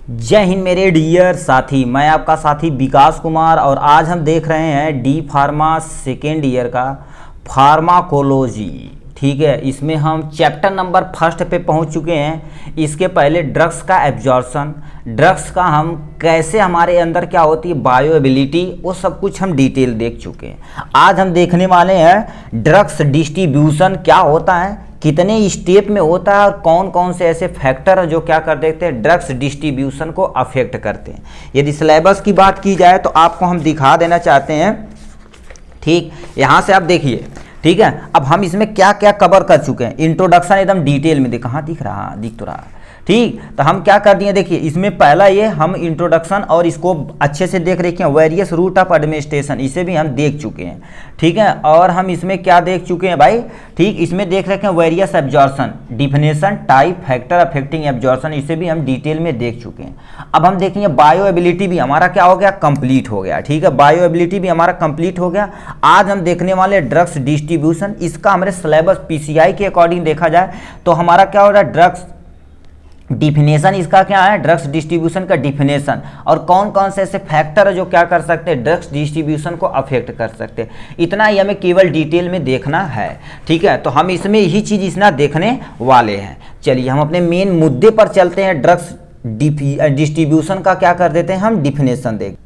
जय हिंद मेरे डियर साथी, मैं आपका साथी विकास कुमार और आज हम देख रहे हैं डी फार्मा सेकेंड ईयर का फार्माकोलॉजी। ठीक है, इसमें हम चैप्टर नंबर फर्स्ट पे पहुंच चुके हैं। इसके पहले ड्रग्स का एब्जॉर्प्शन, ड्रग्स का हम कैसे हमारे अंदर क्या होती है बायोएबिलिटी, वो सब कुछ हम डिटेल देख चुके हैं। आज हम देखने वाले हैं ड्रग्स डिस्ट्रीब्यूशन क्या होता है, कितने स्टेप में होता है और कौन कौन से ऐसे फैक्टर हैं जो क्या कर देते हैं ड्रग्स डिस्ट्रीब्यूशन को अफेक्ट करते हैं। यदि सिलेबस की बात की जाए तो आपको हम दिखा देना चाहते हैं। ठीक, यहाँ से आप देखिए। ठीक है, अब हम इसमें क्या क्या कवर कर चुके हैं। इंट्रोडक्शन एकदम डिटेल में कहाँ दिख रहा, दिख तो रहा। ठीक, तो हम क्या कर दिए, देखिए इसमें पहला ये हम इंट्रोडक्शन और इसको अच्छे से देख रखे हैं। वेरियस रूट ऑफ एडमिनिस्ट्रेशन, इसे भी हम देख चुके हैं। ठीक है, और हम इसमें क्या देख चुके हैं भाई, ठीक, इसमें देख रखे हैं various absorption, definition, type, factor affecting absorption, इसे भी हम डिटेल में देख चुके हैं। अब हम देखेंगे बायोएबिलिटी भी हमारा क्या हो गया, कंप्लीट हो गया। ठीक है, बायोएबिलिटी भी हमारा कंप्लीट हो गया। आज हम देखने वाले ड्रग्स डिस्ट्रीब्यूशन, इसका हमारे सिलेबस पीसीआई के अकॉर्डिंग देखा जाए तो हमारा क्या हो रहा है ड्रग्स डिफिनेशन, इसका क्या है ड्रग्स डिस्ट्रीब्यूशन का डिफिनेशन, और कौन कौन से ऐसे फैक्टर है जो क्या कर सकते हैं ड्रग्स डिस्ट्रीब्यूशन को अफेक्ट कर सकते हैं। इतना ही हमें केवल डिटेल में देखना है। ठीक है, तो हम इसमें यही चीज़ इतना देखने वाले हैं। चलिए हम अपने मेन मुद्दे पर चलते हैं। ड्रग्स डिस्ट्रीब्यूशन का क्या कर देते हैं हम डिफिनेशन देख।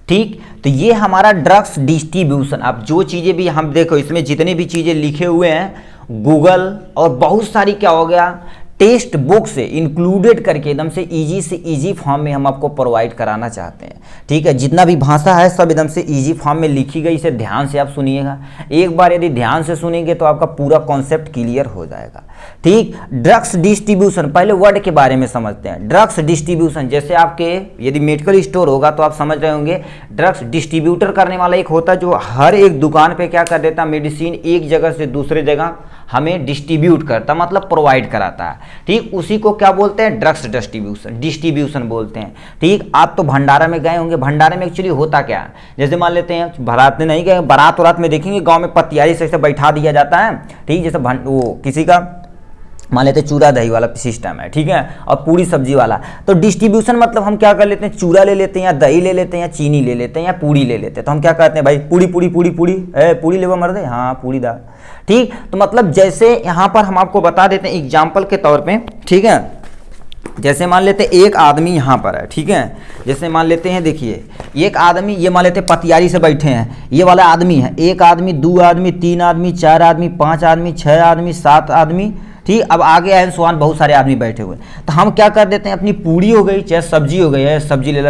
ठीक, तो ये हमारा ड्रग्स डिस्ट्रीब्यूशन, अब जो चीज़ें भी हम देखो इसमें जितनी भी चीज़ें लिखे हुए हैं गूगल और बहुत सारी क्या हो गया टेक्स्ट बुक से इंक्लूडेड करके एकदम से इजी से इजी फॉर्म में हम आपको प्रोवाइड कराना चाहते हैं। ठीक है, जितना भी भाषा है सब एकदम से इजी फॉर्म में लिखी गई, इसे ध्यान से आप सुनिएगा। एक बार यदि ध्यान से सुनेंगे तो आपका पूरा कॉन्सेप्ट क्लियर हो जाएगा। ठीक, ड्रग्स डिस्ट्रीब्यूशन, पहले वर्ड के बारे में समझते हैं। ड्रग्स डिस्ट्रीब्यूशन, जैसे आपके यदि मेडिकल स्टोर होगा तो आप समझ रहे होंगे ड्रग्स डिस्ट्रीब्यूटर करने वाला एक होता है जो हर एक दुकान पे क्या कर देता है मेडिसिन एक जगह से दूसरे जगह हमें डिस्ट्रीब्यूट करता, मतलब प्रोवाइड कराता है। ठीक, उसी को क्या बोलते हैं ड्रग्स डिस्ट्रीब्यूशन बोलते हैं। ठीक, आप तो भंडारा में गए होंगे, भंडारे में एक्चुअली होता क्या है, जैसे मान लेते हैं बारात में नहीं गए, बारात वरात में देखेंगे गांव में पतियारी से बैठा दिया जाता है। ठीक, जैसे वो किसी का मान लेते चूरा दही वाला सिस्टम है। ठीक है, और पूरी सब्जी वाला, तो डिस्ट्रीब्यूशन मतलब हम क्या कर लेते हैं चूरा ले लेते हैं या दही ले लेते हैं या चीनी ले लेते हैं या पूड़ी ले लेते हैं, तो हम क्या कहते हैं भाई पूड़ी पूड़ी पूड़ी पूड़ी पूड़ी लेवा मर दे, हाँ पूड़ी दाल। ठीक, तो मतलब जैसे यहाँ पर हम आपको बता देते हैं एग्जाम्पल के तौर पे। ठीक है, जैसे मान लेते हैं एक आदमी यहाँ पर है। ठीक है, जैसे मान लेते हैं देखिए एक आदमी, ये मान लेते हैं पतियारी से बैठे हैं, ये वाला आदमी है, एक आदमी, दो आदमी, तीन आदमी, चार आदमी, पाँच आदमी, छः आदमी, सात आदमी। ठीक, अब आगे एंड स्वान बहुत सारे आदमी बैठे हुए, तो हम क्या कर देते हैं अपनी पूड़ी हो गई चाहे सब्जी हो गई है, सब्जी ले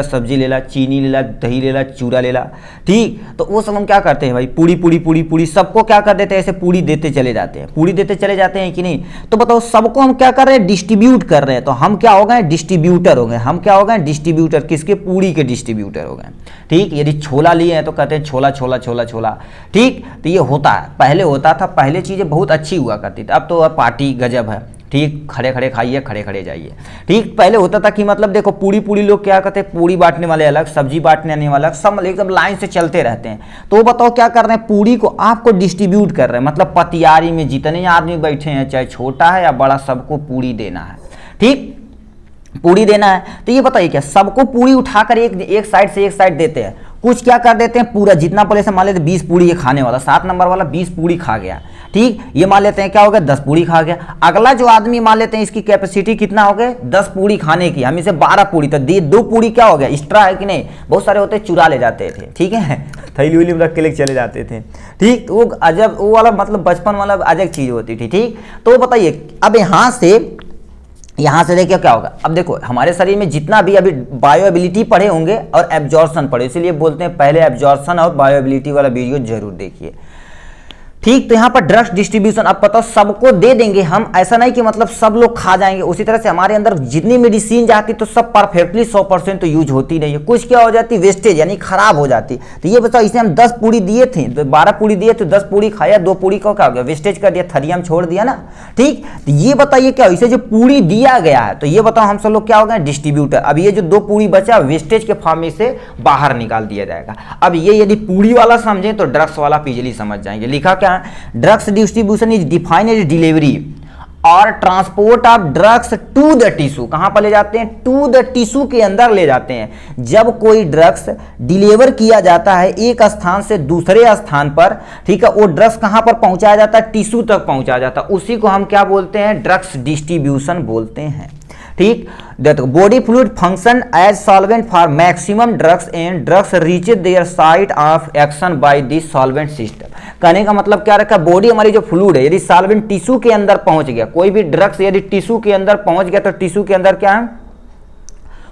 ला, चीनी ले ला, दही ले ला, चूरा ले ला। ठीक, तो वो सब हम क्या करते हैं भाई पूड़ी पूड़ी पूड़ी पूड़ी सबको क्या कर देते हैं ऐसे पूड़ी देते चले जाते हैं, पूड़ी देते चले जाते हैं कि नहीं। तो बताओ सबको हम क्या कर रहे हैं डिस्ट्रीब्यूट कर रहे हैं, तो हम क्या हो गए डिस्ट्रीब्यूटर हो गए। हम क्या हो गए डिस्ट्रीब्यूटर, किसके पूड़ी के डिस्ट्रीब्यूटर हो गए। ठीक, यदि छोला लिए हैं तो कहते हैं छोला छोला छोला छोला। ठीक, तो ये होता है, पहले होता था, पहले चीज़ें बहुत अच्छी हुआ करती थी, अब तो पार्टी गजब है। ठीक, खड़े खड़े खाइए, खड़े खड़े जाइए। ठीक, पहले होता था कि मतलब देखो पूड़ी पूड़ी लोग क्या करते हैं, पूड़ी बांटने वाले अलग, सब्जी बांटने वाले अलग, सब एकदम लाइन से चलते रहते हैं। तो बताओ क्या कर रहे हैं पूड़ी को आपको डिस्ट्रीब्यूट कर रहे हैं, मतलब पतियारी में जितने आदमी बैठे हैं चाहे छोटा है या बड़ा सबको पूड़ी देना है। ठीक, पूड़ी देना है, तो ये बताइए क्या सबको पूड़ी उठाकर एक साइड से एक साइड देते हैं, कुछ क्या कर देते हैं पूरा जितना पहले से मान लेते 20 पूड़ी ये खाने वाला 7 नंबर वाला 20 पूड़ी खा गया। ठीक, ये मान लेते हैं क्या हो गया 10 पूड़ी खा गया। अगला जो आदमी मान लेते हैं इसकी कैपेसिटी कितना हो गया 10 पूड़ी खाने की, हम इसे 12 पूड़ी, तो 2 पूड़ी क्या हो गया एक्स्ट्रा है कि नहीं। बहुत सारे होते चुरा ले जाते थे। ठीक है, थैली उली में रख के लेके चले जाते थे। ठीक, तो वो अजब वो वाला मतलब बचपन वाला अजब चीज़ होती थी। ठीक, तो बताइए अब यहाँ से देखिए क्या होगा। अब देखो हमारे शरीर में जितना भी अभी बायोएबिलिटी पढ़े होंगे और एब्जॉर्प्शन पढ़े, इसीलिए बोलते हैं पहले एब्जॉर्प्शन और बायोएबिलिटी वाला वीडियो जरूर देखिए। ठीक, तो यहाँ पर ड्रग्स डिस्ट्रीब्यूशन अब पता सबको दे देंगे हम, ऐसा नहीं कि मतलब सब लोग खा जाएंगे। उसी तरह से हमारे अंदर जितनी मेडिसिन जाती तो सब परफेक्टली 100% तो यूज होती नहीं है, कुछ क्या हो जाती वेस्टेज यानी खराब हो जाती। तो ये बताओ इसे हम 10 पूड़ी दिए थे, तो 12 पूड़ी दिए तो 10 पूड़ी खाया, 2 पूड़ी को क्या हो गया वेस्टेज कर दिया, थरिया में छोड़ दिया ना। ठीक, तो ये बताइए क्या इसे जो पूड़ी दिया गया है, तो ये बताओ हम सब लोग क्या हो गए डिस्ट्रीब्यूटर। अब ये जो 2 पूड़ी बचा वेस्टेज के फॉर्म में से बाहर निकाल दिया जाएगा। अब ये यदि पूड़ी वाला समझे तो ड्रग्स वाला इजीली समझ जाएंगे। लिखा क्या drugs distribution is defined as delivery और transport of drugs to the tissue, कहां पर ले जाते हैं? टू द टिश्यू के अंदर ले जाते हैं। जब कोई ड्रग्स डिलीवर किया जाता है एक स्थान से दूसरे स्थान पर, ठीक है, वो ड्रग्स कहां पर पहुंचाया जाता है? टिश्यू तक पहुंचाया जाता है। उसी को हम क्या बोलते हैं? ड्रग्स डिस्ट्रीब्यूशन बोलते हैं। ठीक, body fluid function as solvent for maximum drugs and drugs reach their site of action by this solvent system. कहने का मतलब क्या रखा? बॉडी हमारी जो फ्लूइड है, यदि सॉल्वेंट टिश्यू के अंदर पहुंच गया, कोई भी ड्रग्स यदि टिश्यू के अंदर पहुंच गया, तो टिश्यू के अंदर क्या है?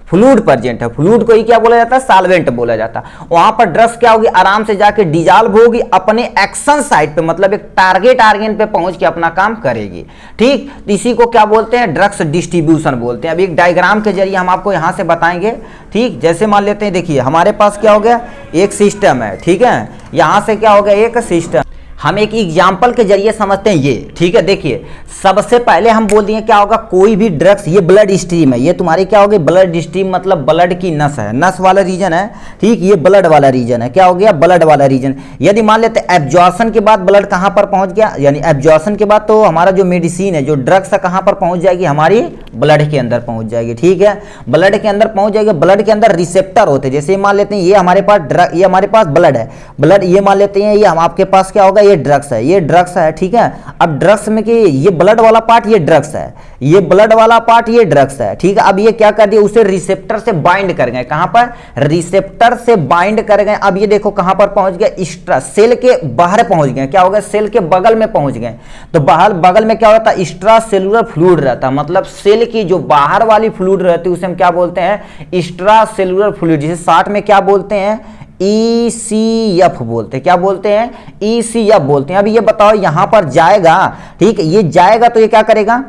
फ्लूइड प्रेजेंट है। फ्लूइड को ही क्या बोला जाता है? सॉल्वेंट बोला जाता है। वहां पर ड्रग्स क्या होगी? आराम से जाके डिजॉल्व होगी, अपने एक्शन साइट पे, मतलब एक टारगेट आर्गन पे पहुंच के अपना काम करेगी। ठीक, तो इसी को क्या बोलते हैं? ड्रग्स डिस्ट्रीब्यूशन बोलते हैं। अब एक डायग्राम के जरिए हम आपको यहां से बताएंगे। ठीक, जैसे मान लेते हैं, देखिए हमारे पास क्या हो गया? एक सिस्टम है, ठीक है, यहां से क्या हो गया? एक सिस्टम। हम एक एग्जाम्पल के जरिए समझते हैं ये। ठीक है, देखिए सबसे पहले हम बोल दिए क्या होगा? कोई भी ड्रग्स, ये ब्लड स्ट्रीम है, ये तुम्हारी क्या होगी? ब्लड स्ट्रीम मतलब ब्लड की नस है, नस वाला रीजन है। ठीक, ये ब्लड वाला रीजन है, क्या हो गया? ब्लड वाला रीजन। यदि मान लेते हैं एब्जॉर्प्शन के बाद ब्लड कहां पर पहुंच गया, यानी एब्जॉर्प्शन के बाद तो हमारा जो मेडिसिन है, जो ड्रग्स है, कहां पर पहुंच जाएगी? हमारी ब्लड के अंदर पहुंच जाएगी। ठीक है, ब्लड के अंदर पहुंच जाएगी। ब्लड के अंदर रिसेप्टर होते हैं, जैसे मान लेते हैं ये हमारे पास ड्रग, ये हमारे पास ब्लड है, ब्लड, ये मान लेते हैं ये हम आपके पास क्या होगा? ये ड्रग्स है, ये ड्रग्स है। ठीक है, अब ड्रग्स में कि ये ब्लड वाला पार्ट ये ड्रग्स है, ये ब्लड वाला पार्ट ये ड्रग्स है। ठीक है, अब ये क्या कर दिया? उसे रिसेप्टर से बाइंड कर गए। कहां पर? रिसेप्टर से बाइंड कर गए। अब ये देखो कहां पर पहुंच गए? एक्स्ट्रा सेल के बाहर पहुंच गए। क्या हो गया? सेल के बगल में पहुंच गए। तो बाहर बगल में क्या होता है? एक्स्ट्रा सेलुलर फ्लूइड रहता है, मतलब सेल की जो बाहर वाली फ्लूइड रहती है उसे हम क्या बोलते हैं? एक्स्ट्रा सेलुलर फ्लूइड, जिसे शॉर्ट में क्या बोलते हैं? ECF बोलते हैं। क्या बोलते हैं? ECF बोलते हैं। अब ये बताओ यहां पर जाएगा, ठीक है, ये जाएगा तो ये क्या करेगा?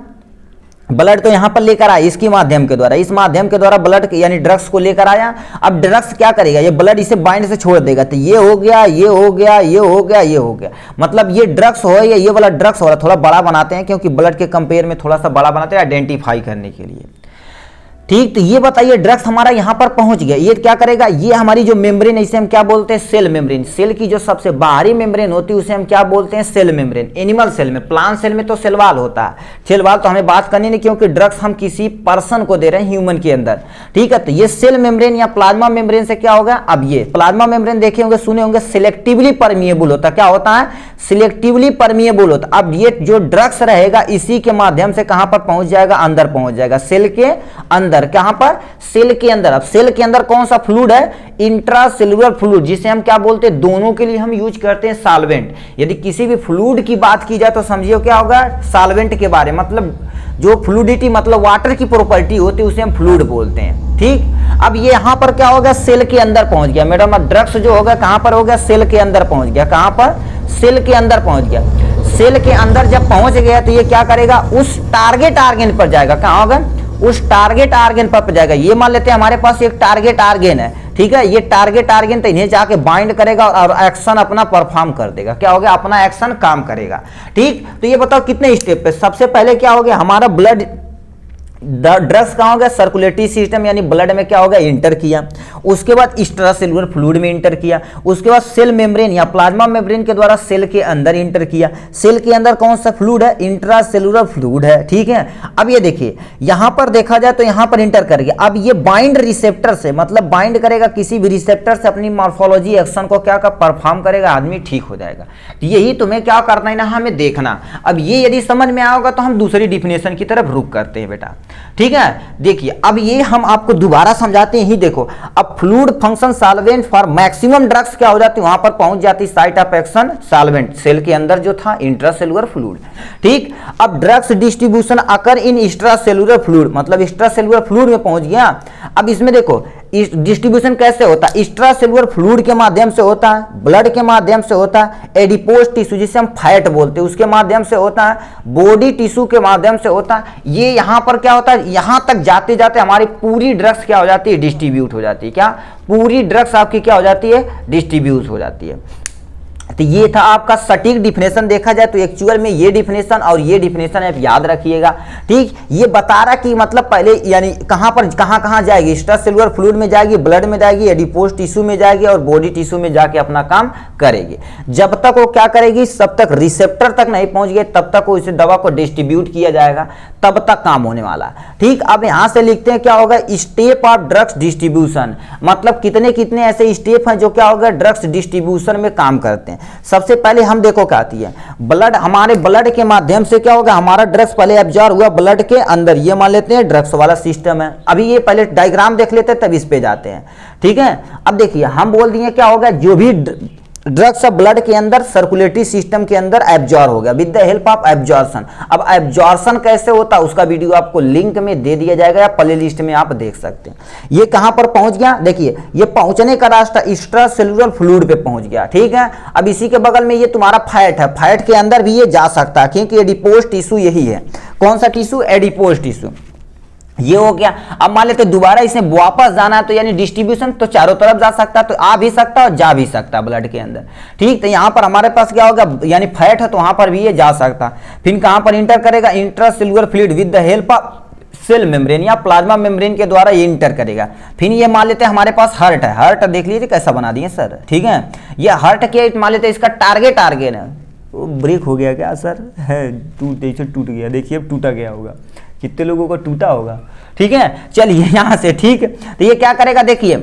ब्लड तो यहां पर लेकर आया इसके माध्यम के द्वारा, इस माध्यम के द्वारा ब्लड यानी ड्रग्स को लेकर आया। अब ड्रग्स क्या करेगा? ये ब्लड इसे बाइंड से छोड़ देगा, तो ये हो गया, ये हो गया, ये हो गया, ये हो गया। मतलब ये ड्रग्स हो या ये वाला ड्रग्स हो रहा, थोड़ा बड़ा बनाते हैं क्योंकि ब्लड के कंपेयर में थोड़ा सा बड़ा बनाते हैं आइडेंटिफाई करने के लिए। ठीक, तो ये बताइए ड्रग्स हमारा यहां पर पहुंच गया, ये क्या करेगा? ये हमारी जो मेम्ब्रेन है इसे हम क्या बोलते हैं? Cell membrane. सेल की जो सबसे बाहरी मेम्ब्रेन होती है उसे हम क्या बोलते हैं? Cell membrane. एनिमल सेल में, प्लांट सेल में तो सेल वॉल होता है। सेल वॉल तो हमें बात करनी नहीं क्योंकि ड्रग्स हम किसी पर्सन को दे रहे हैं, ह्यूमन के अंदर। ठीक है, तो ये सेल मेम्ब्रेन या प्लाज्मा मेम्ब्रेन से क्या होगा? अब ये प्लाज्मा मेम्ब्रेन देखे होंगे, सुने होंगे, सिलेक्टिवली परमिएबल होता है। क्या होता है? सिलेक्टिवली परमिएबल होता है। अब ये जो ड्रग्स रहेगा इसी के माध्यम से कहां पर पहुंच जाएगा? अंदर पहुंच जाएगा, सेल के अंदर। कहां पर? सेल के अंदर। अब सेल के अंदर कौन सा फ्लूइड है? इंट्रासेलुलर फ्लूइड, जिसे हम क्या बोलते हैं? दोनों के लिए हम यूज करते हैं सॉल्वेंट। यदि किसी भी फ्लूइड की बात की जाए तो समझिए क्या होगा? सॉल्वेंट के बारे में, मतलब जो फ्लूइडिटी मतलब वाटर की प्रॉपर्टी होती है उसे हम फ्लूइड बोलते हैं। ठीक, अब ये यहां पर क्या होगा? सेल के अंदर पहुंच गया। मैडम अब ड्रग्स जो होगा कहां पर हो गया? सेल के अंदर पहुंच गया। कहां पर? सेल के अंदर पहुंच गया। सेल के अंदर जब पहुंच गया तो ये क्या करेगा? उस टारगेट आर्गन पर जाएगा। कहां होगा? उस टारगेट आर्गन पर जाएगा। ये मान लेते हैं हमारे पास एक टारगेट आर्गन है, ठीक है, ये टारगेट आर्गन तो इन्हें जाके बाइंड करेगा और एक्शन अपना परफॉर्म कर देगा। क्या हो गया? अपना एक्शन काम करेगा। ठीक, तो ये बताओ कितने स्टेप पे? सबसे पहले क्या हो गया? हमारा ब्लड ड्रग्स कहां हो गया? सर्कुलेटरी सिस्टम यानी ब्लड में क्या हो गया? इंटर किया। उसके बाद एक्स्ट्रासेलुलर फ्लूइड में इंटर किया। उसके बाद सेल मेम्ब्रेन या प्लाज्मा मेम्ब्रेन के द्वारा सेल के अंदर इंटर किया। सेल के अंदर कौन सा फ्लूइड है? इंट्रासेलुलर फ्लूइड है। ठीक है, अब ये देखिए यहां पर देखा जाए तो यहां पर इंटर कर गया। अब ये बाइंड रिसेप्टर से, मतलब बाइंड करेगा किसी भी रिसेप्टर से, अपनी मॉर्फोलॉजी एक्शन को क्या परफॉर्म करेगा, आदमी ठीक हो जाएगा। यही तुम्हें क्या करना है ना, हमें देखना। अब ये यदि समझ में आओगा तो हम दूसरी डिफिनेशन की तरफ रुक करते हैं बेटा। ठीक है, देखिए अब ये हम आपको दोबारा समझाते हैं। ही देखो, अब fluid function solvent for maximum drugs क्या हो जाती है? वहां पर पहुंच जाती site of action solvent, cell के अंदर जो था इंट्रासेलुलर फ्लूइड। ठीक, अब drugs distribution occur in extracellular fluid, मतलब एक्स्ट्रासेलुलर फ्लूइड में पहुंच गया। अब इसमें देखो डिस्ट्रीब्यूशन कैसे होता है? एक्स्ट्रासेलुलर फ्लूइड के माध्यम से होता है, ब्लड के माध्यम से होता है, एडिपोज टिश्यू जिसे हम फैट बोलते हैं उसके माध्यम से होता है, बॉडी टिश्यू के माध्यम से होता है। ये यहां पर क्या होता है? यहां तक जाते जाते हमारी पूरी ड्रग्स क्या हो जाती है? डिस्ट्रीब्यूट हो जाती है। क्या? पूरी ड्रग्स आपकी क्या हो जाती है? डिस्ट्रीब्यूट हो जाती है। तो ये था आपका सटीक डिफिनेशन। देखा जाए तो एक्चुअल में ये डिफिनेशन और ये डिफिनेशन आप याद रखिएगा। ठीक, ये बता रहा कि मतलब पहले यानी कहाँ पर कहाँ जाएगी, एक्स्ट्रासेल्युलर फ्लूइड में जाएगी, ब्लड में जाएगी, एडिपोज टिश्यू में जाएगी और बॉडी टिश्यू में जाके अपना काम करेगी। जब तक वो क्या करेगी, सब तक रिसेप्टर तक नहीं पहुंच गए तब तक वो इस दवा को डिस्ट्रीब्यूट किया जाएगा, तब तक काम होने वाला। ठीक, अब यहां से लिखते हैं क्या होगा, स्टेप ऑफ ड्रग्स डिस्ट्रीब्यूशन, मतलब कितने कितने ऐसे स्टेप हैं जो क्या होगा ड्रग्स डिस्ट्रीब्यूशन में काम करते हैं। सबसे पहले हम देखो क्या आती है, ब्लड, हमारे ब्लड के माध्यम से क्या होगा, हमारा ड्रग्स पहले एब्जॉर्ब हुआ ब्लड के अंदर, ये मान लेते हैं ड्रग्स वाला सिस्टम है। अभी ये पहले डायग्राम देख लेते हैं तब इस पे जाते हैं। ठीक है, अब देखिए हम बोल दिए क्या होगा, जो भी ड्रग्स ब्लड के अंदर सर्कुलेटरी सिस्टम के अंदर एब्जॉर्ब हो गया with the help of absorption. अब एब्जॉर्शन कैसे होता है उसका वीडियो आपको लिंक में दे दिया जाएगा या प्ले लिस्ट में आप देख सकते हैं। ये कहां पर पहुंच गया, देखिए ये पहुंचने का रास्ता एक्स्ट्रासेल्युलर फ्लूइड पे पहुंच गया। ठीक है, अब इसी के बगल में ये तुम्हारा फैट है, फैट के अंदर भी ये जा सकता है क्योंकि एडिपोज टिश्यू यही है। कौन सा टिश्यू, एडिपोज टिश्यू। ये हो गया। अब मान लेते दोबारा इसे वापस जाना है तो यानी डिस्ट्रीब्यूशन तो चारों तरफ जा सकता है, तो आ भी सकता है और जा भी सकता है ब्लड के अंदर। ठीक, तो यहां पर हमारे पास क्या होगा, यानी फैट है तो वहां पर भी ये जा सकता है। फिर कहां पर इंटर करेगा, intracellular fluid with the help of cell membrane या प्लाज्मा मेम्ब्रेन के द्वारा ये इंटर करेगा। फिर ये मान लेते हैं हमारे पास हार्ट है, हार्ट देख लीजिए कैसा बना दिए सर। ठीक है, ये हार्ट के मान लेते हैं इसका टारगेट है, ब्रेक हो गया क्या सर, है टूट गया, देखिए अब टूटा गया होगा, कितने लोगों को टूटा होगा। ठीक है, चलिए यहां से। ठीक, तो ये क्या करेगा, देखिए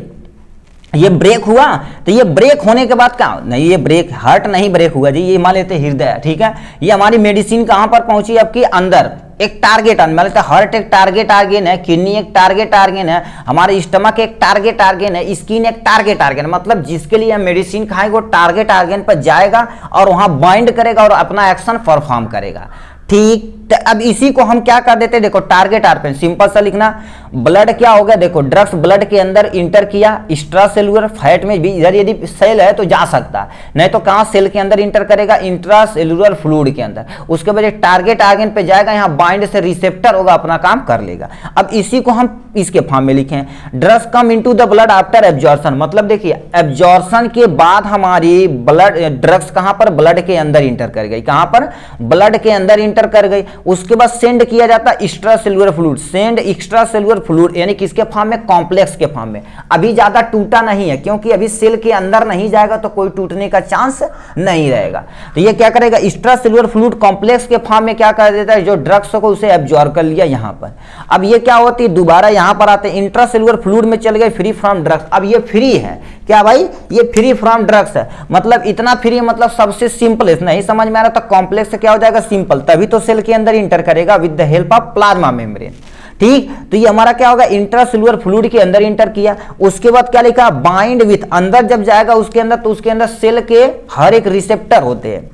ये ब्रेक हुआ, तो ये ब्रेक होने के बाद क्या नहीं, ये ब्रेक हार्ट नहीं ब्रेक हुआ जी, ये मान लेते हृदय। ठीक है, ये हमारी मेडिसिन कहां पर पहुंची, आपकी अंदर एक टारगेट मान लेते हार्ट एक टारगेट आर्गन है, किडनी एक टारगेट आर्गन है, हमारे स्टमक एक टारगेट आर्गन है, स्किन एक टारगेट आर्गन, मतलब जिसके लिए हम मेडिसिन खाएंगे वो टारगेट आर्गन पर जाएगा और वहां बाइंड करेगा और अपना एक्शन परफॉर्म करेगा। ठीक, तो अब इसी को हम क्या कर देते हैं, देखो टारगेट आर्गन सिंपल सा लिखना, ब्लड क्या हो गया, देखो ड्रग्स ब्लड के अंदर इंटर किया, एक्स्ट्रासेल्युलर फैट में भी इधर यदि सेल है तो जा सकता है, नहीं तो कहां सेल के अंदर इंटर करेगा, इंट्रासेल्युलर फ्लूइड के अंदर, उसके बाद टारगेट आर्गन पे जाएगा, यहां बाइंड से रिसेप्टर होगा, अपना काम कर लेगा। अब इसी को हम इसके फॉर्म में लिखें, drugs come into the blood after absorption, मतलब देखिए एब्जॉर्प्शन के बाद हमारी ब्लड ड्रग्स कहां पर, ब्लड के अंदर इंटर कर गई, कहां पर, ब्लड के अंदर इंटर कर गई। उसके बाद सेंड किया जाता है extracellular fluid, send extracellular fluid यानी किसके फॉर्म में, कॉम्प्लेक्स के फॉर्म में। अभी ज्यादा टूटा नहीं है क्योंकि अभी सेल के अंदर नहीं जाएगा तो कोई टूटने का चांस नहीं रहेगा। तो ये क्या करेगा, एक्स्ट्रासेल्युलर फ्लूइड कॉम्प्लेक्स के फॉर्म में क्या कर देता है, जो ड्रग्स को उसे एब्जॉर्ब कर लिया यहां पर। अब ये क्या होती है, दोबारा यहां पर आते हैं इंट्रासेल्युलर फ्लूइड में चल गए, फ्री फ्रॉम ड्रग्स। अब ये फ्री है क्या भाई, ये फ्री फ्रॉम ड्रग्स है, मतलब इतना फ्री, मतलब सबसे सिंपल, नहीं समझ में आ रहा तो कॉम्प्लेक्स क्या हो जाएगा, सिंपल, तभी तो सेल के अंदर इंटर करेगा with the help of plasma membrane. ठीक, तो ये हमारा क्या होगा, इंट्रासेल्युलर फ्लूइड के अंदर इंटर किया। उसके बाद क्या लिखा, बाइंड विथ, अंदर जब जाएगा उसके अंदर तो उसके अंदर सेल के हर एक रिसेप्टर होते हैं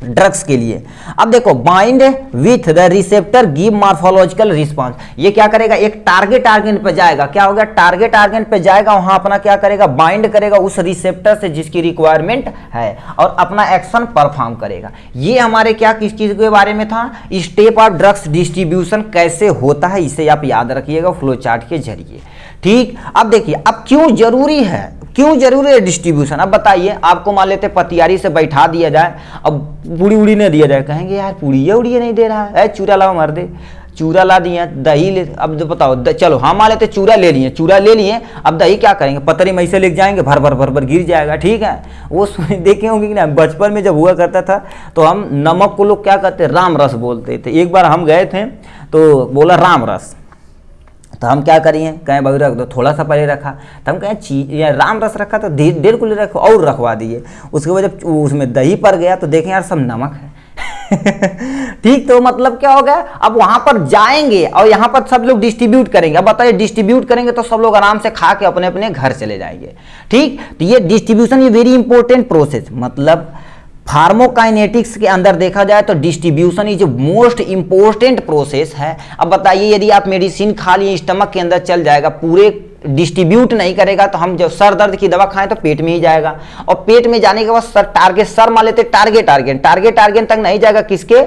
ड्रग्स के लिए। अब देखो bind with the receptor give morphological response, ये क्या करेगा, एक टारगेट आर्गन पे जाएगा, क्या होगा, टारगेट आर्गन पे जाएगा, वहां अपना क्या करेगा, बाइंड करेगा उस रिसेप्टर से जिसकी रिक्वायरमेंट है और अपना एक्शन परफॉर्म करेगा। ये हमारे क्या किस चीज के बारे में था, स्टेप ऑफ ड्रग्स डिस्ट्रीब्यूशन कैसे होता है, इसे आप याद रखिएगा फ्लो चार्ट के जरिए। ठीक, अब देखिए अब क्यों जरूरी है, क्यों जरूरी है डिस्ट्रीब्यूशन। अब बताइए, आपको मान लेते पतियारी से बैठा दिया जाए, अब पूड़ी उड़ी नहीं दिया जाए, कहेंगे यार पूड़ी उड़ी नहीं दे रहा है, चूरा लाओ मार दे, चूरा ला दिया, दही ले, अब बताओ चलो हम मान लेते चूरा ले लिए, अब दही क्या करेंगे, पतरी में से लेके जाएंगे, भर भर गिर जाएगा। ठीक है, वो देखे होंगे कि ना, बचपन में जब हुआ करता था तो हम नमक को लोग क्या कहते, राम रस बोलते थे। एक बार हम गए थे तो बोला राम रस, तो हम क्या करिए, कहें भाई रख दो, थोड़ा सा पहले रखा, तो हम कहें राम रस रखा तो 1.5 किलो रखो और रखवा दिए। उसके बाद जब उसमें दही पड़ गया तो देखें यार सब नमक है। ठीक, तो मतलब क्या हो गया, अब वहां पर जाएंगे और यहाँ पर सब लोग डिस्ट्रीब्यूट करेंगे। अब बताइए डिस्ट्रीब्यूट करेंगे तो सब लोग आराम से खा के अपने अपने घर चले जाएंगे। ठीक, तो ये डिस्ट्रीब्यूशन ये वेरी इंपॉर्टेंट प्रोसेस, मतलब फार्मोकाइनेटिक्स के अंदर देखा जाए तो distribution is most important process है। अब बताइए यदि आप मेडिसिन खा लिए, स्टमक के अंदर चल जाएगा, पूरे डिस्ट्रीब्यूट नहीं करेगा तो हम जब सर दर्द की दवा खाएं तो पेट में ही जाएगा, और पेट में जाने के बाद सर मान लेते टारगेट आर्गन तक नहीं जाएगा, किसके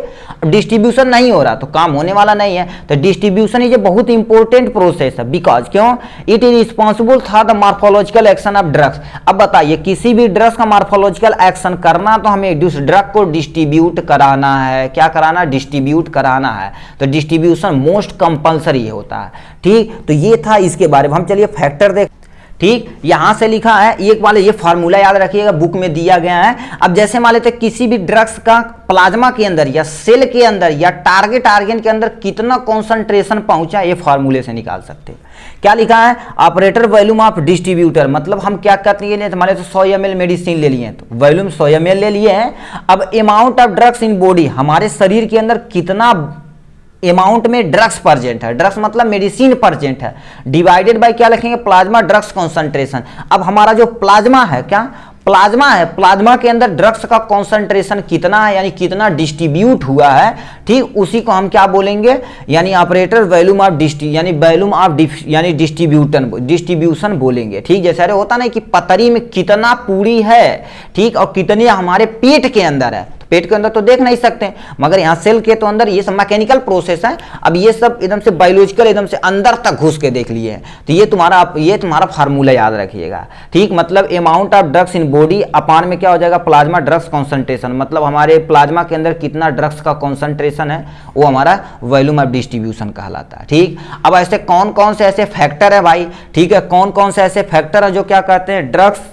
डिस्ट्रीब्यूशन नहीं हो रहा तो काम होने वाला नहीं है। तो डिस्ट्रीब्यूशन इज ए बहुत इंपॉर्टेंट प्रोसेस है, बिकॉज क्यों, it is responsible for the morphological action of drugs. अब बताइए किसी भी ड्रग्स का मार्फोलॉजिकल एक्शन करना तो हमें उस ड्रग को डिस्ट्रीब्यूट कराना है, क्या कराना, डिस्ट्रीब्यूट कराना है। तो डिस्ट्रीब्यूशन मोस्ट कंपल्सरी होता है, ठीक। तो ये था इसके बारे में। हम चलिए फैक्टर देख, ठीक। यहां से लिखा है एक वाले, ये फार्मूला याद रखिएगा, बुक में दिया गया है। अब जैसे मान लेते किसी भी ड्रग्स का प्लाज्मा के अंदर या सेल के अंदर या टारगेट आर्गन के अंदर कितना कॉन्सेंट्रेशन पहुंचा, ये फार्मूले से निकाल सकते हैं। क्या लिखा है, ऑपरेटर वॉल्यूम ऑफ डिस्ट्रीब्यूटर, मतलब हम क्या करते हैं, मान लेते 100 ml मेडिसिन ले लिए हैं तो वॉल्यूम 100 ml ले लिए हैं। अब amount of drugs in body, हमारे शरीर के अंदर कितना अमाउंट में ड्रग्स प्रेजेंट है, ड्रग्स मतलब मेडिसिन प्रेजेंट है, डिवाइडेड बाय क्या लिखेंगे, प्लाज्मा ड्रग्स कॉन्सेंट्रेशन। अब हमारा जो प्लाज्मा है, क्या प्लाज्मा है, प्लाज्मा के अंदर ड्रग्स का कॉन्सेंट्रेशन कितना है, यानी कितना डिस्ट्रीब्यूट हुआ है, ठीक, उसी को हम क्या बोलेंगे, यानी ऑपरेटर वॉल्यूम ऑफ यानी वॉल्यूम ऑफ यानी डिस्ट्रीब्यूशन बोलेंगे, ठीक। जैसे अरे होता नहीं कि पतरी में कितना पूरी है, ठीक, और कितनी हमारे पेट के अंदर है, पेट के अंदर तो देख नहीं सकते, मगर यहाँ सेल के तो अंदर ये सब मैकेनिकल प्रोसेस है। अब ये सब एकदम से बायोलॉजिकल एकदम से अंदर तक घुस के देख लिए हैं। तो ये तुम्हारा फार्मूला याद रखिएगा, ठीक। मतलब amount of drugs in body upon में क्या हो जाएगा, प्लाज्मा ड्रग्स कॉन्सेंट्रेशन, मतलब हमारे प्लाज्मा के अंदर कितना ड्रग्स का कॉन्सेंट्रेशन है, वो हमारा वॉल्यूम ऑफ डिस्ट्रीब्यूशन कहलाता है, ठीक। अब ऐसे कौन कौन से ऐसे फैक्टर है भाई, ठीक है, कौन कौन से ऐसे फैक्टर है जो क्या कहते हैं, ड्रग्स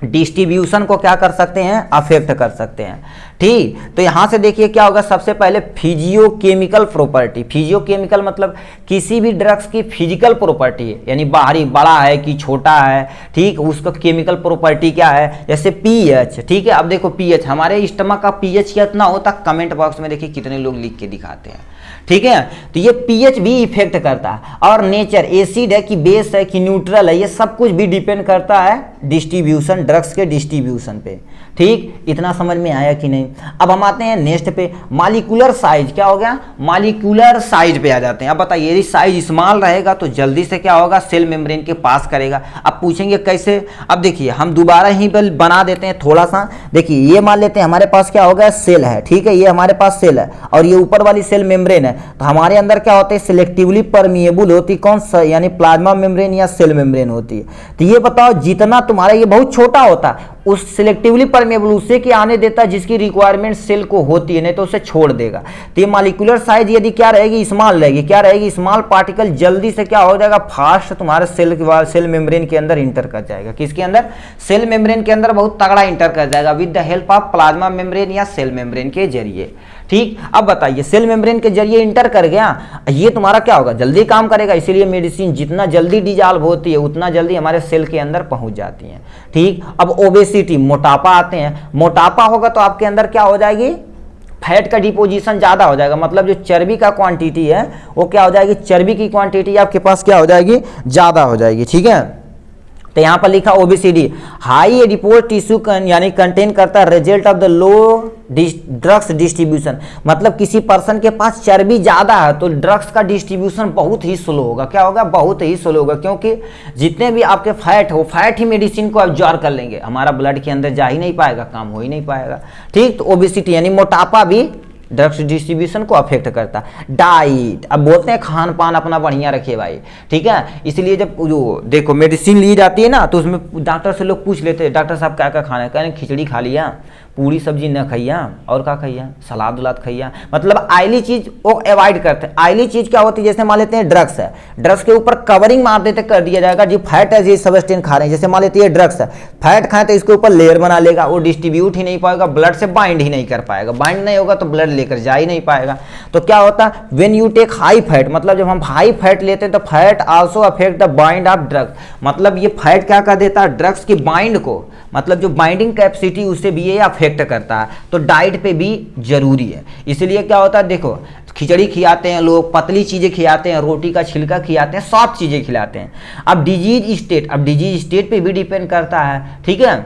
डिस्ट्रीब्यूशन को क्या कर सकते हैं, अफेक्ट कर सकते हैं, ठीक। तो यहां से देखिए क्या होगा, सबसे पहले फिजियोकेमिकल प्रॉपर्टी। फिजियोकेमिकल मतलब किसी भी ड्रग्स की फिजिकल प्रॉपर्टी है, यानी बाहरी बड़ा है कि छोटा है, ठीक, उसका केमिकल प्रॉपर्टी क्या है, जैसे पीएच, ठीक है। अब देखो पीएच, हमारे स्टमक का पीएच कितना होता है, कमेंट बॉक्स में देखिए कितने लोग लिख के दिखाते हैं, ठीक है। तो ये पीएच भी इफेक्ट करता है, और नेचर एसिड है कि बेस है कि न्यूट्रल है, ये सब कुछ भी डिपेंड करता है डिस्ट्रीब्यूशन, ड्रग्स के डिस्ट्रीब्यूशन पे, ठीक। इतना समझ में आया कि नहीं। अब हम आते हैं नेक्स्ट पे, मॉलिक्यूलर साइज। क्या हो गया, मॉलिक्यूलर साइज पे आ जाते हैं। अब बताइए यदि साइज स्मॉल रहेगा तो जल्दी से क्या होगा, सेल मेम्ब्रेन के पास करेगा। अब पूछेंगे कैसे, अब देखिए हम दोबारा ही पर बना देते हैं थोड़ा सा। देखिए ये मान लेते हैं हमारे पास क्या हो गया, सेल है, ठीक है, ये हमारे पास सेल है और ये ऊपर वाली सेल मेम्ब्रेन है। तो हमारे अंदर क्या होते हैं, सिलेक्टिवली परमिएबल होती कौन सा, यानी प्लाज्मा मेम्ब्रेन या सेल मेम्ब्रेन होती है। तो ये बताओ जितना तुम्हारा ये बहुत छोटा होता है, उस सिलेक्टिवली परमेबल उसे क्या आने देता है जिसकी रिक्वायरमेंट सेल को होती है, नहीं तो उसे छोड़ देगा। तो ये मॉलिक्यूलर साइज यदि क्या रहेगी, स्मॉल रहेगी, क्या रहेगी, स्मॉल पार्टिकल जल्दी से क्या हो जाएगा, फास्ट तुम्हारे सेल मेम्ब्रेन के अंदर इंटर कर जाएगा। किसके अंदर, सेल मेम्ब्रेन के अंदर बहुत तगड़ा इंटर कर जाएगा with the help of plasma membrane या सेल मेम्ब्रेन के जरिए, ठीक। अब बताइए सेल मेम्ब्रेन के जरिए इंटर कर गया, ये तुम्हारा क्या होगा, जल्दी काम करेगा। इसीलिए मेडिसिन जितना जल्दी डिजॉल्व होती है उतना जल्दी हमारे सेल के अंदर पहुंच जाती है, ठीक। अब ओबेसिटी, मोटापा आते हैं। मोटापा होगा तो आपके अंदर क्या हो जाएगी, फैट का डिपोजिशन ज्यादा हो जाएगा, मतलब जो चर्बी का क्वांटिटी है वो क्या हो जाएगी, चर्बी की क्वांटिटी आपके पास क्या हो जाएगी, ज्यादा हो जाएगी, ठीक है। तो यहां पर लिखा ओबेसिटी, हाई एडिपोज टिश्यू यानी कंटेन करता है result of the low drugs distribution, मतलब किसी पर्सन के पास चर्बी ज्यादा है तो ड्रग्स का डिस्ट्रीब्यूशन बहुत ही स्लो होगा। क्या होगा, बहुत ही स्लो होगा, क्योंकि जितने भी आपके फैट हो, फैट ही मेडिसिन को अब्जॉर्ब कर लेंगे, हमारा ब्लड के अंदर जा ही नहीं पाएगा, काम हो ही नहीं पाएगा, ठीक। तो ओबेसिटी यानी मोटापा भी ड्रग्स डिस्ट्रीब्यूशन को अफेक्ट करता है। डाइट, अब बोलते हैं खान पान अपना बढ़िया रखिए भाई, ठीक है। इसलिए जब जो देखो मेडिसिन ली जाती है ना तो उसमें डॉक्टर से लोग पूछ लेते हैं, डॉक्टर साहब क्या क्या खाना है, कहें खिचड़ी खा लिया, पूरी सब्जी न खाइया, और क्या खाइया, सलाद उलाद खाइया, मतलब ऑयली चीज वो अवॉइड करते हैं। ऑयली चीज क्या होती है, जैसे मान लेते हैं ड्रग्स है, ड्रग्स के ऊपर कवरिंग मार देते कर दिया जाएगा, जो फैट है जी सबस्टेंस खा रहे हैं, जैसे मान लेते हैं ड्रग्स है, फैट खाए तो इसके ऊपर लेयर बना लेगा, वो डिस्ट्रीब्यूट ही नहीं पाएगा, ब्लड से बाइंड ही नहीं कर पाएगा, बाइंड नहीं होगा तो ब्लड लेकर जा ही नहीं पाएगा। तो क्या होता है, when you take high fat, मतलब जब हम हाई फैट लेते हैं तो fat also affect the bind of drugs, मतलब ये फैट क्या कर देता है, ड्रग्स की बाइंड को, मतलब जो बाइंडिंग कैपेसिटी उसे भी ये अफेक्ट करता है। तो डाइट पे भी जरूरी है। इसलिए क्या होता है, देखो खिचड़ी खिलाते हैं लोग, पतली चीजें खिलाते हैं, रोटी का छिलका खिलाते हैं, सॉफ्ट चीजें खिलाते हैं। अब डिजीज स्टेट पे भी डिपेंड करता है, ठीक है।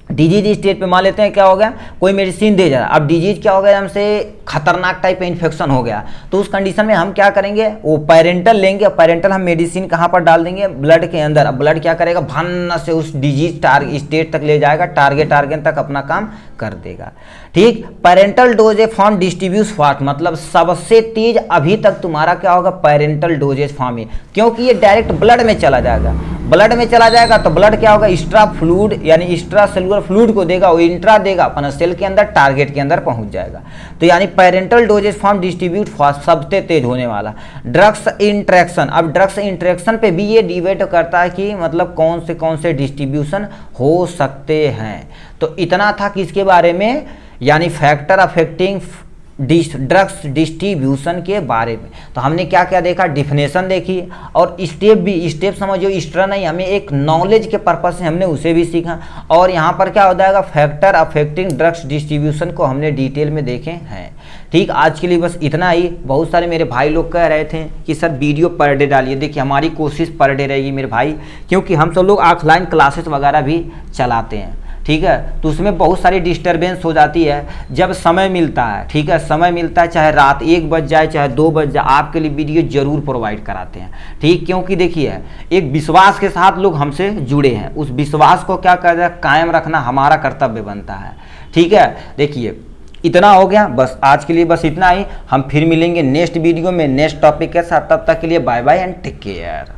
डिजीज स्टेट पे मान लेते हैं क्या हो गया, कोई मेडिसिन दे जा रहा है, अब डिजीज क्या हो गया, हमसे खतरनाक टाइप का इन्फेक्शन हो गया, तो उस कंडीशन में हम क्या करेंगे, वो पैरेंटल लेंगे, पैरेंटल हम मेडिसिन कहाँ पर डाल देंगे, ब्लड के अंदर। अब ब्लड क्या करेगा, भन्न से उस डिजीज स्टेट तक ले जाएगा, टारगेट तक अपना काम कर देगा। ठीक, parental doses form distribute fast, मतलब सबसे तेज अभी तक तुम्हारा क्या होगा, पैरेंटल डोजेज फॉर्म है, क्योंकि ये डायरेक्ट ब्लड में चला जाएगा। ब्लड में चला जाएगा तो ब्लड क्या होगा, एक्स्ट्रा फ्लूइड यानी एक्स्ट्रा सेलुलर फ्लूइड को देगा, वो इंट्रा देगा अपना सेल के अंदर, टारगेट के अंदर पहुंच जाएगा। तो यानी parental doses form distribute fast, सबसे तेज होने वाला। ड्रग्स इंट्रैक्शन, अब ड्रग्स इंट्रैक्शन पे भी ये डिबेट करता है कि मतलब कौन से डिस्ट्रीब्यूशन हो सकते हैं। तो इतना था कि इसके बारे में, यानी फैक्टर अफेक्टिंग ड्रग्स डिस्ट्रीब्यूशन के बारे में। तो हमने क्या क्या देखा, डिफिनेशन देखी और स्टेप भी, स्टेप समझो एक्स्ट्रा नहीं, हमें एक नॉलेज के पर्पज से हमने उसे भी सीखा। और यहाँ पर क्या हो जाएगा, फैक्टर अफेक्टिंग ड्रग्स डिस्ट्रीब्यूशन को हमने डिटेल में देखे हैं। ठीक, आज के लिए बस इतना ही। बहुत सारे मेरे भाई लोग कह रहे थे कि सर वीडियो पर डे डालिए, देखिए हमारी कोशिश पर डे रहेगी मेरे भाई, क्योंकि हम सब लोग ऑफलाइन क्लासेस वगैरह भी चलाते हैं। ठीक है, तो उसमें बहुत सारी डिस्टरबेंस हो जाती है जब समय मिलता है। ठीक है, समय मिलता है, चाहे रात 1 बज जाए चाहे 2 बज जाए, आपके लिए वीडियो जरूर प्रोवाइड कराते हैं। ठीक, क्योंकि देखिए एक विश्वास के साथ लोग हमसे जुड़े हैं, उस विश्वास को क्या कर रहा है, कायम रखना हमारा कर्तव्य बनता है। ठीक है, देखिए इतना हो गया, बस आज के लिए बस इतना ही। हम फिर मिलेंगे नेक्स्ट वीडियो में नेक्स्ट टॉपिक के साथ, तब तक के लिए bye bye and take care.